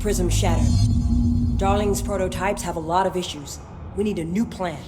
Prism shattered. Darling's prototypes have a lot of issues. We need a new plan.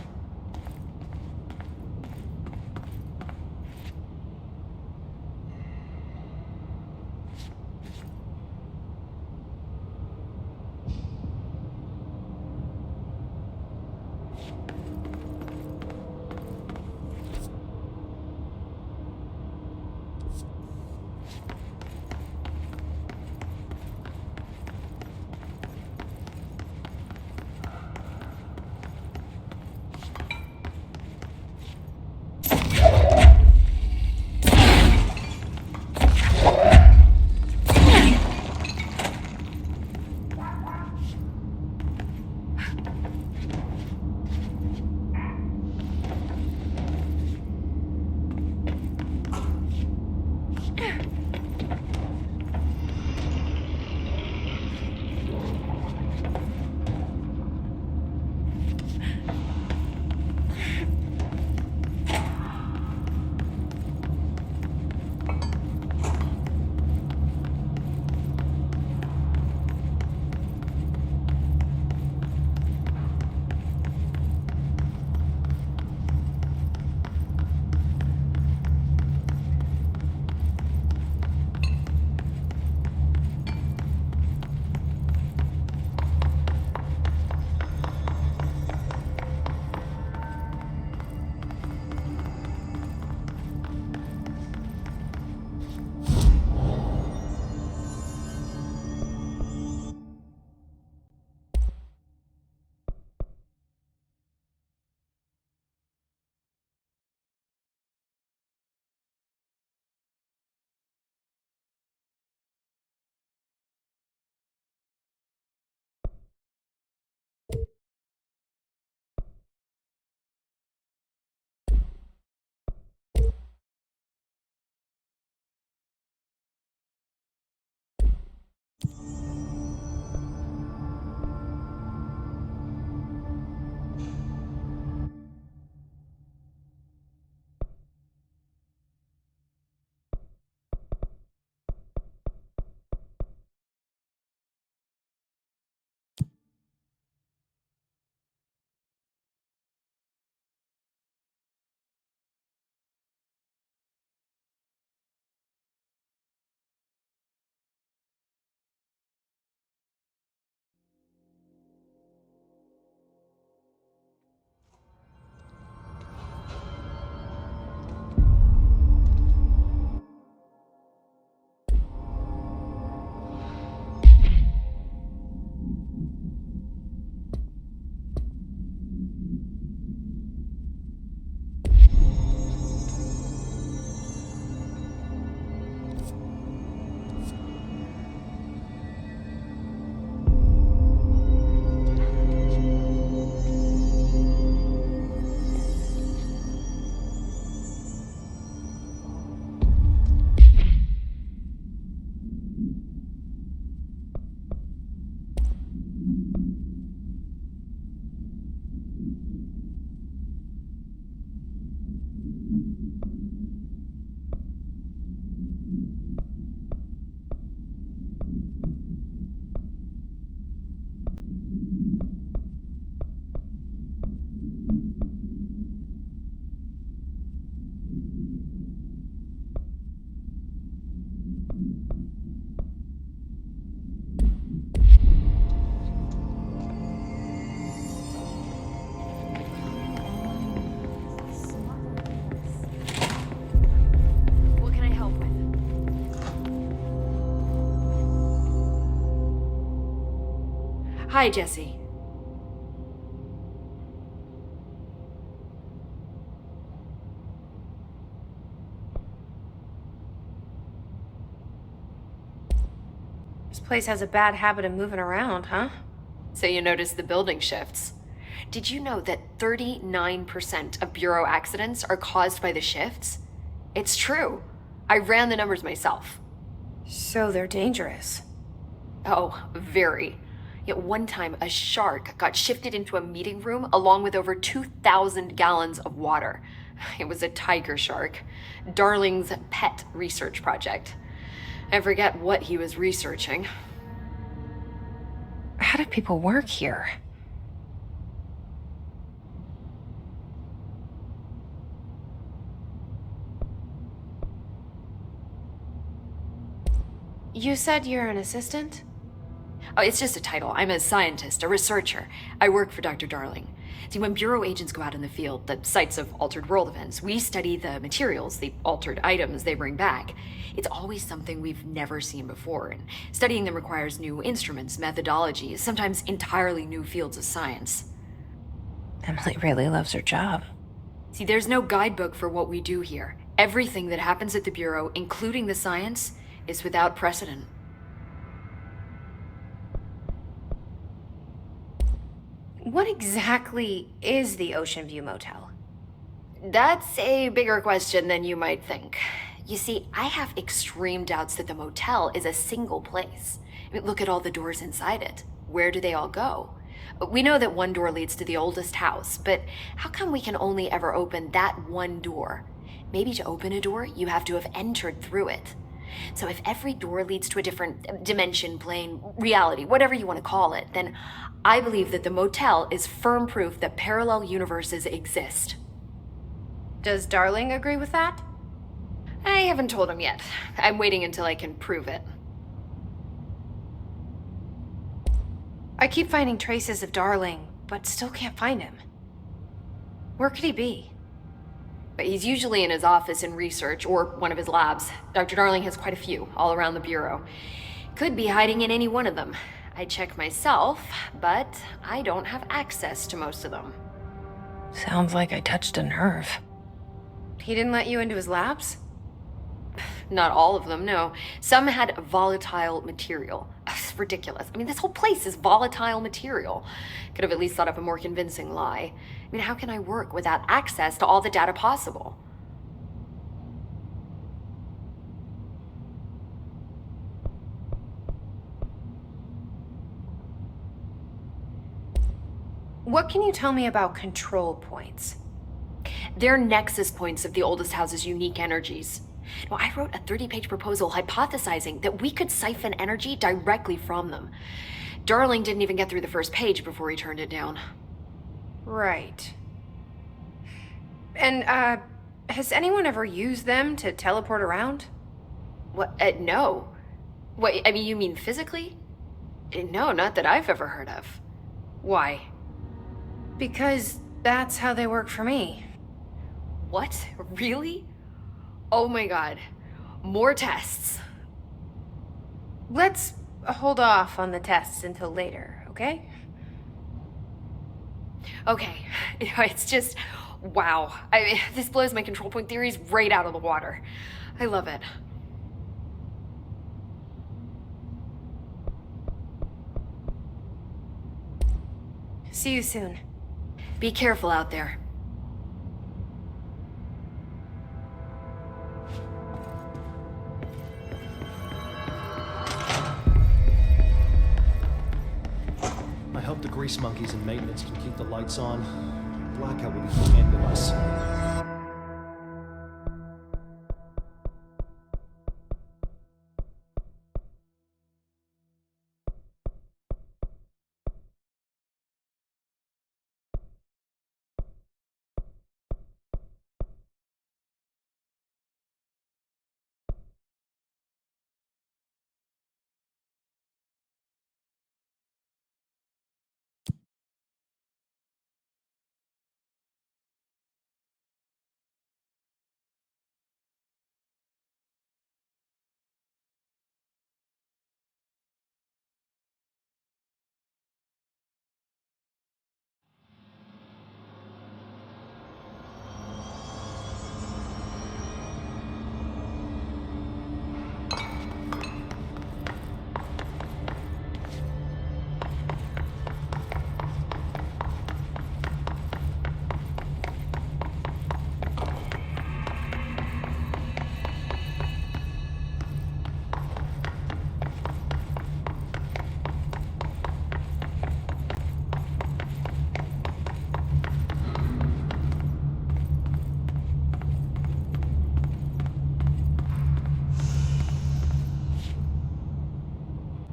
What can I help with? Hi, Jesse. This place has a bad habit of moving around, huh? So you noticed the building shifts. Did you know that 39% of Bureau accidents are caused by the shifts? It's true. I ran the numbers myself. So they're dangerous. Oh, very. Yet one time, a shark got shifted into a meeting room along with over 2,000 gallons of water. It was a tiger shark, Darling's pet research project. I forget what he was researching. do people work here? You said you're an assistant? Oh, it's just a title. I'm a scientist, a researcher. I work for Dr. Darling. See, when Bureau agents go out in the field, the sites of altered world events, we study the materials, the altered items they bring back. It's always something we've never seen before, and studying them requires new instruments, methodologies, sometimes entirely new fields of science. Emily really loves her job. See, there's no guidebook for what we do here. Everything that happens at the Bureau, including the science, is without precedent. What exactly is the Ocean View Motel? That's a bigger question than you might think. You see, I have extreme doubts that the motel is a single place. I mean, look at all the doors inside it. Where do they all go? We know that one door leads to the oldest house, but how come we can only ever open that one door? Maybe to open a door, you have to have entered through it. So if every door leads to a different dimension, plane, reality, whatever you want to call it, then I believe that the motel is firm proof that parallel universes exist. Does Darling agree with that? I haven't told him yet. I'm waiting until I can prove it. I keep finding traces of Darling, but still can't find him. Where could he be? But he's usually in his office in research or one of his labs. Dr. Darling has quite a few all around the Bureau. Could be hiding in any one of them. I check myself, but I don't have access to most of them. Sounds like I touched a nerve. He didn't let you into his labs? Not all of them, no. Some had volatile material. It's ridiculous. I mean, this whole place is volatile material. Could have at least thought up a more convincing lie. I mean, how can I work without access to all the data possible? What can you tell me about control points? They're nexus points of the oldest house's unique energies. Now, I wrote a 30-page proposal hypothesizing that we could siphon energy directly from them. Darling didn't even get through the first page before he turned it down. Right. And, has anyone ever used them to teleport around? What? No. What, I mean, you mean physically? No, not that I've ever heard of. Why? Because that's how they work for me. What? Really? Oh my god. More tests. Let's hold off on the tests until later, okay? Okay. It's just, wow. This blows my control point theories right out of the water. I love it. See you soon. Be careful out there. I hope the grease monkeys and maintenance can keep the lights on. Blackout will be handed us.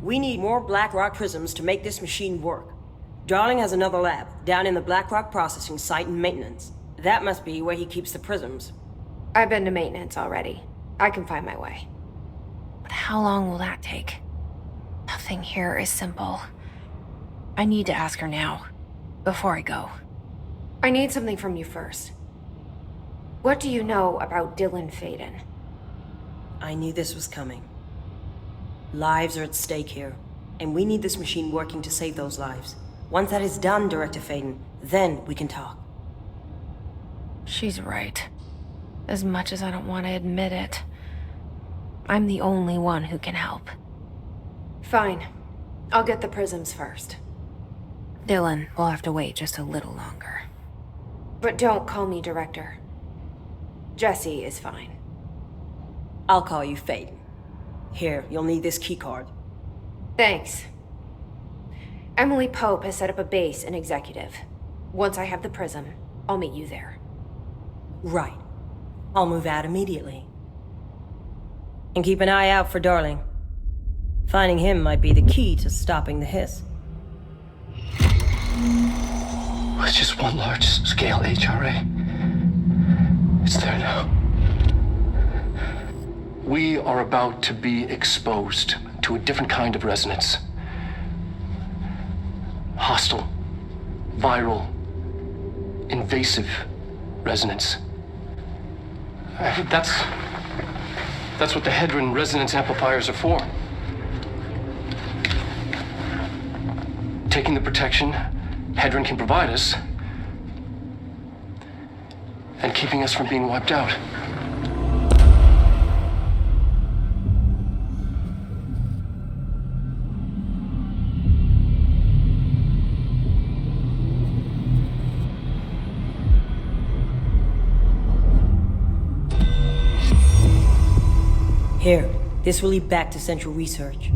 We need more Blackrock prisms to make this machine work. Darling has another lab, down in the Blackrock processing site and maintenance. That must be where he keeps the prisms. I've been to maintenance already. I can find my way. But how long will that take? Nothing here is simple. I need to ask her now, before I go. I need something from you first. What do you know about Dylan Faden? I knew this was coming. Lives are at stake here, and we need this machine working to save those lives. Once that is done, Director Faden, then we can talk. She's right. As much as I don't want to admit it, I'm the only one who can help. Fine. I'll get the prisms first. Dylan will have to wait just a little longer. But don't call me Director. Jesse is fine. I'll call you Faden. Here, you'll need this keycard. Thanks. Emily Pope has set up a base in Executive. Once I have the prism, I'll meet you there. Right. I'll move out immediately. And keep an eye out for Darling. Finding him might be the key to stopping the hiss. It's just one large-scale HRA. It's there now. We are about to be exposed to a different kind of resonance. Hostile, viral, invasive resonance. That's what the Hedron resonance amplifiers are for. Taking the protection Hedron can provide us, and keeping us from being wiped out. Here, this will lead back to Central Research.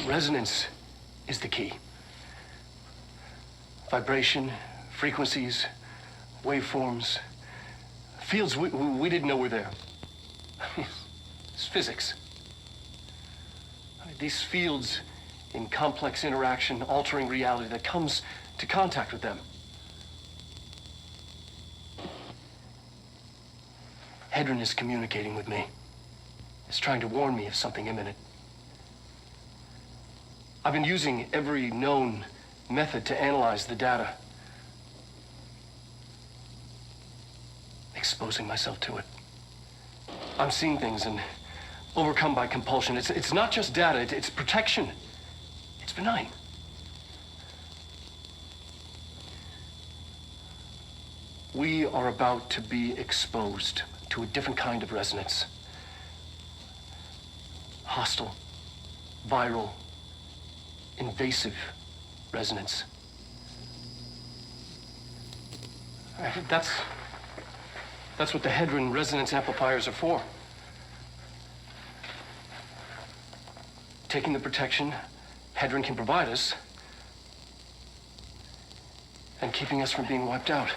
Resonance is the key. Vibration, frequencies, waveforms, fields we didn't know were there. It's physics. These fields in complex interaction, altering reality that comes to contact with them. Hedron is communicating with me. It's trying to warn me of something imminent. I've been using every known method to analyze the data. Exposing myself to it. I'm seeing things and overcome by compulsion. It's not just data, it's protection. It's benign. We are about to be exposed to a different kind of resonance. Hostile, viral, invasive resonance. That's what the Hedron resonance amplifiers are for. Taking the protection Hedron can provide us and keeping us from being wiped out.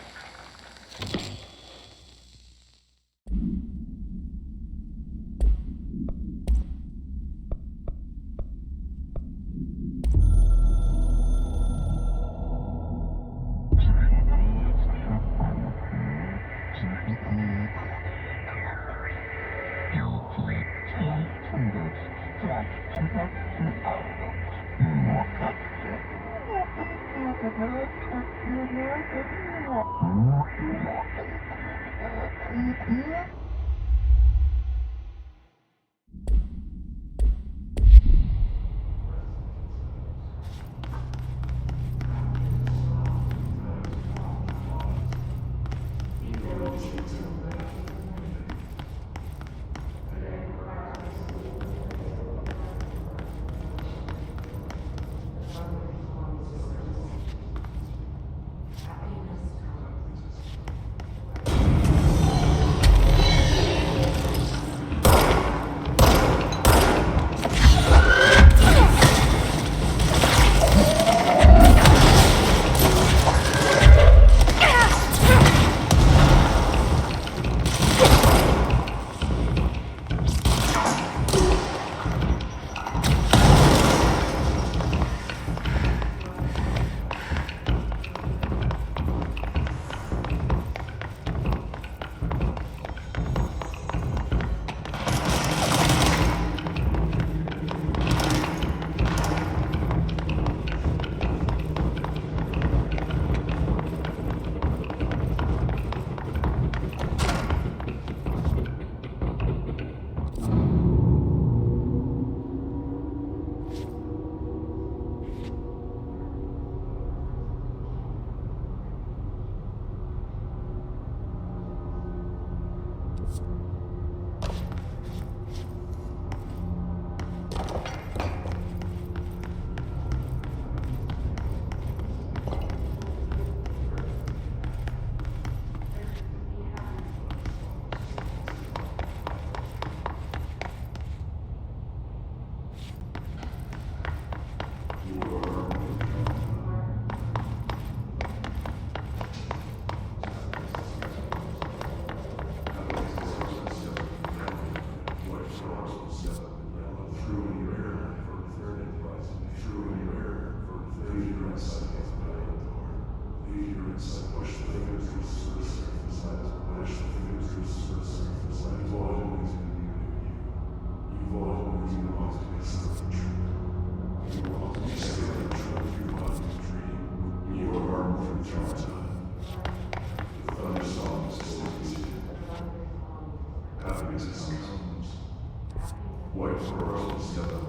White pearls,